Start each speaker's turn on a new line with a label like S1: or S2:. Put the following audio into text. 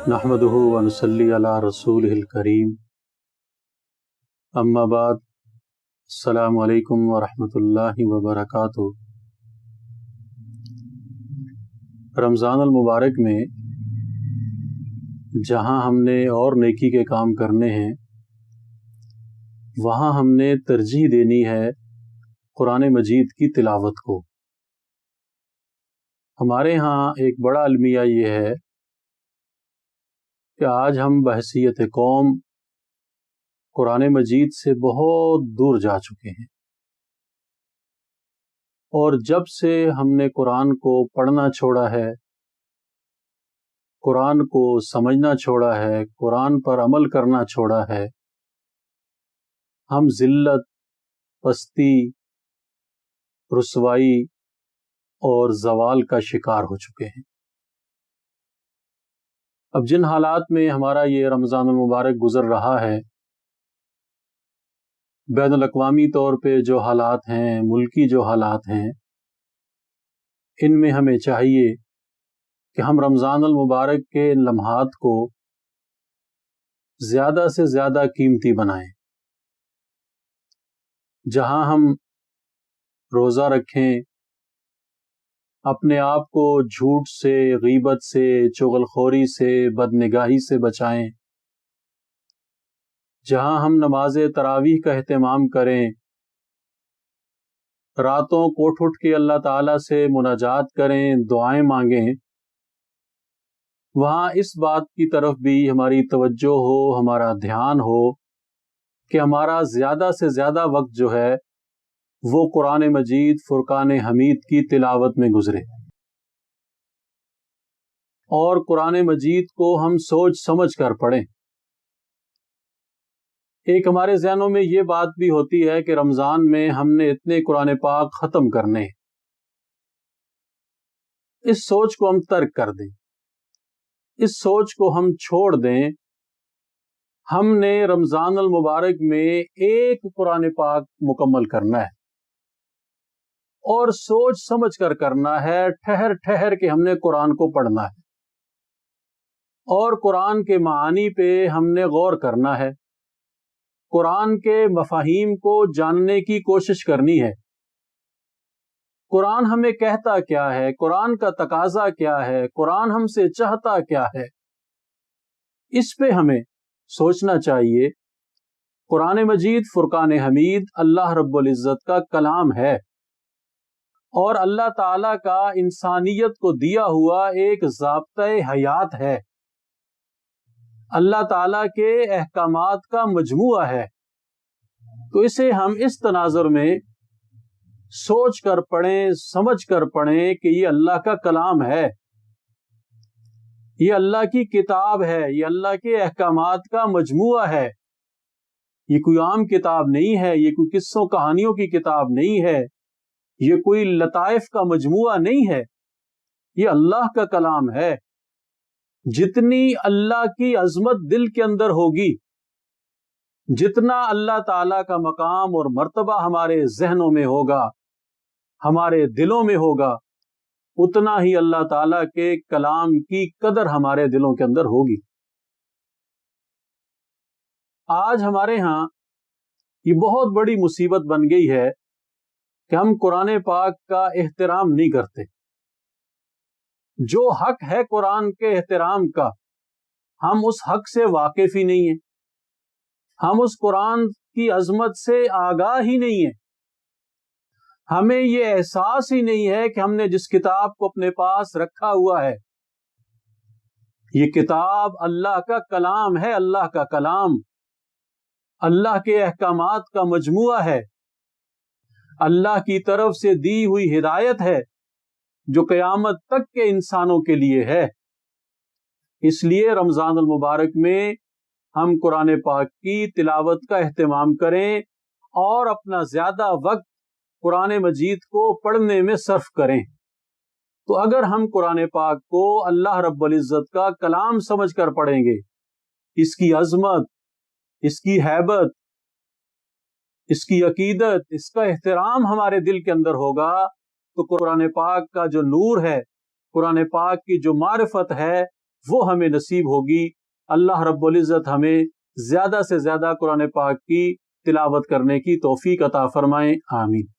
S1: نحمدہ ونصلی علی رسولہ الکریم، اما بعد، السلام علیکم ورحمۃ اللہ وبرکاتہ۔ رمضان المبارک میں جہاں ہم نے اور نیکی کے کام کرنے ہیں، وہاں ہم نے ترجیح دینی ہے قرآن مجید کی تلاوت کو۔ ہمارے ہاں ایک بڑا المیہ یہ ہے کہ آج ہم بحیثیت قوم قرآن مجید سے بہت دور جا چکے ہیں، اور جب سے ہم نے قرآن کو پڑھنا چھوڑا ہے، قرآن کو سمجھنا چھوڑا ہے، قرآن پر عمل کرنا چھوڑا ہے، ہم ذلت، پستی، رسوائی اور زوال کا شکار ہو چکے ہیں۔ اب جن حالات میں ہمارا یہ رمضان المبارک گزر رہا ہے، بین الاقوامی طور پہ جو حالات ہیں، ملکی جو حالات ہیں، ان میں ہمیں چاہیے کہ ہم رمضان المبارک کے ان لمحات کو زیادہ سے زیادہ قیمتی بنائیں۔ جہاں ہم روزہ رکھیں، اپنے آپ کو جھوٹ سے، غیبت سے، چغلخوری سے، بدنگاہی سے بچائیں۔ جہاں ہم نماز تراویح کا اہتمام کریں، راتوں کو اٹھ اٹھ کے اللہ تعالیٰ سے مناجات کریں، دعائیں مانگیں، وہاں اس بات کی طرف بھی ہماری توجہ ہو، ہمارا دھیان ہو کہ ہمارا زیادہ سے زیادہ وقت جو ہے وہ قرآن مجید فرقان حمید کی تلاوت میں گزرے، اور قرآن مجید کو ہم سوچ سمجھ کر پڑھیں۔ ایک ہمارے ذہنوں میں یہ بات بھی ہوتی ہے کہ رمضان میں ہم نے اتنے قرآن پاک ختم کرنے ہیں۔ اس سوچ کو ہم ترک کر دیں، اس سوچ کو ہم چھوڑ دیں۔ ہم نے رمضان المبارک میں ایک قرآن پاک مکمل کرنا ہے، اور سوچ سمجھ کر کرنا ہے، ٹھہر ٹھہر کے ہم نے قرآن کو پڑھنا ہے، اور قرآن کے معانی پہ ہم نے غور کرنا ہے، قرآن کے مفاہیم کو جاننے کی کوشش کرنی ہے۔ قرآن ہمیں کہتا کیا ہے، قرآن کا تقاضا کیا ہے، قرآن ہم سے چاہتا کیا ہے، اس پہ ہمیں سوچنا چاہیے۔ قرآن مجید فرقان حمید اللہ رب العزت کا کلام ہے، اور اللہ تعالیٰ کا انسانیت کو دیا ہوا ایک ضابطۂ حیات ہے، اللہ تعالیٰ کے احکامات کا مجموعہ ہے۔ تو اسے ہم اس تناظر میں سوچ کر پڑھیں، سمجھ کر پڑھیں کہ یہ اللہ کا کلام ہے، یہ اللہ کی کتاب ہے، یہ اللہ کے احکامات کا مجموعہ ہے، یہ کوئی عام کتاب نہیں ہے، یہ کوئی قصوں کہانیوں کی کتاب نہیں ہے، یہ کوئی لطائف کا مجموعہ نہیں ہے، یہ اللہ کا کلام ہے۔ جتنی اللہ کی عظمت دل کے اندر ہوگی، جتنا اللہ تعالیٰ کا مقام اور مرتبہ ہمارے ذہنوں میں ہوگا، ہمارے دلوں میں ہوگا، اتنا ہی اللہ تعالیٰ کے کلام کی قدر ہمارے دلوں کے اندر ہوگی۔ آج ہمارے ہاں یہ بہت بڑی مصیبت بن گئی ہے کہ ہم قرآن پاک کا احترام نہیں کرتے۔ جو حق ہے قرآن کے احترام کا، ہم اس حق سے واقف ہی نہیں ہیں، ہم اس قرآن کی عظمت سے آگاہ ہی نہیں ہیں، ہمیں یہ احساس ہی نہیں ہے کہ ہم نے جس کتاب کو اپنے پاس رکھا ہوا ہے، یہ کتاب اللہ کا کلام ہے، اللہ کا کلام اللہ کے احکامات کا مجموعہ ہے، اللہ کی طرف سے دی ہوئی ہدایت ہے جو قیامت تک کے انسانوں کے لیے ہے۔ اس لیے رمضان المبارک میں ہم قرآن پاک کی تلاوت کا اہتمام کریں، اور اپنا زیادہ وقت قرآن مجید کو پڑھنے میں صرف کریں۔ تو اگر ہم قرآن پاک کو اللہ رب العزت کا کلام سمجھ کر پڑھیں گے، اس کی عظمت، اس کی ہیبت، اس کی عقیدت، اس کا احترام ہمارے دل کے اندر ہوگا، تو قرآن پاک کا جو نور ہے، قرآن پاک کی جو معرفت ہے، وہ ہمیں نصیب ہوگی۔ اللہ رب العزت ہمیں زیادہ سے زیادہ قرآن پاک کی تلاوت کرنے کی توفیق عطا فرمائیں، آمین۔